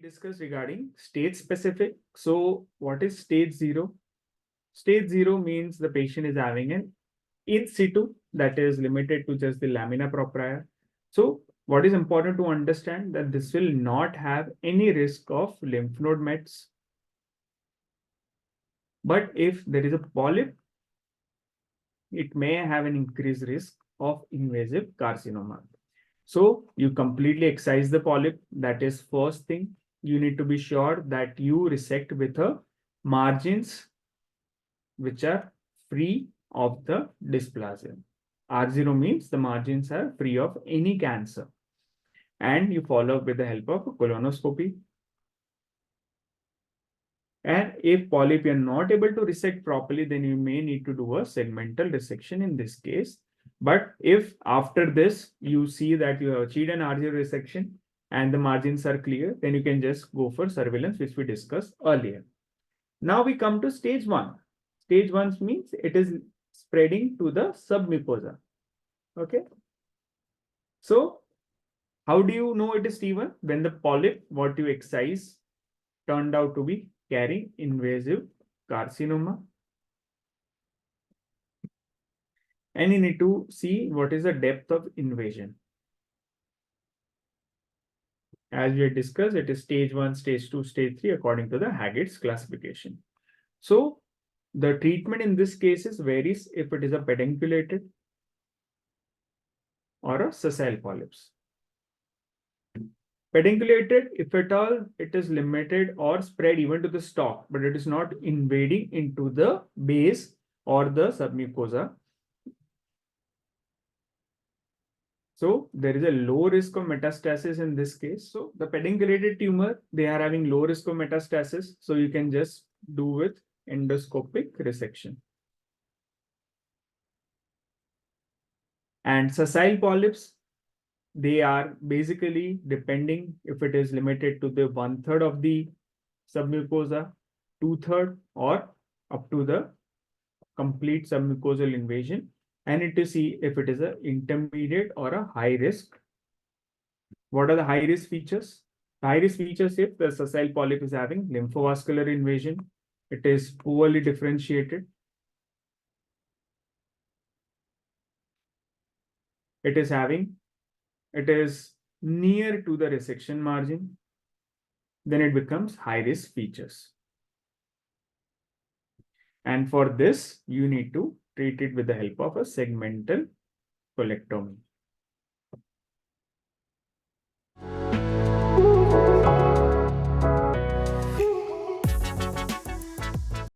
We discussed regarding stage specific. So what is stage 0? Stage 0 means the patient is having an in situ that is limited to just the lamina propria. So what is important to understand that this will not have any risk of lymph node mets. But if there is a polyp, it may have an increased risk of invasive carcinoma. So you completely excise the polyp. That is first thing. You need to be sure that you resect with a margins which are free of the dysplasia. R0 means the margins are free of any cancer. And you follow up with the help of colonoscopy. And if polyp you're not able to resect properly, then you may need to do a segmental resection in this case. But if after this you see that you have achieved an R0 resection and the margins are clear, then you can just go for surveillance, which we discussed earlier. Now we come to stage 1. Stage 1 means it is spreading to the submucosa. Okay. So how do you know it is T1? When the polyp, what you excise, turned out to be carrying invasive carcinoma. And you need to see what is the depth of invasion. As we had discussed, it is stage 1, stage 2, stage 3 according to the Haggett's classification. So the treatment in this case is varies if it is a pedunculated or a sessile polyps. Pedunculated, if at all, it is limited or spread even to the stalk, but it is not invading into the base or the submucosa. So there is a low risk of metastasis in this case. So the pedunculated tumor, they are having low risk of metastasis. So you can just do with endoscopic resection. And sessile polyps, they are basically depending if it is limited to the 1/3 of the submucosa, 2/3, or up to the complete submucosal invasion. And need to see if it is an intermediate or a high risk. What are the high risk features? The high risk features, if the sessile polyp is having lymphovascular invasion, it is poorly differentiated. It is near to the resection margin, then it becomes high risk features. And for this, you need to treat it with the help of a segmental colectomy.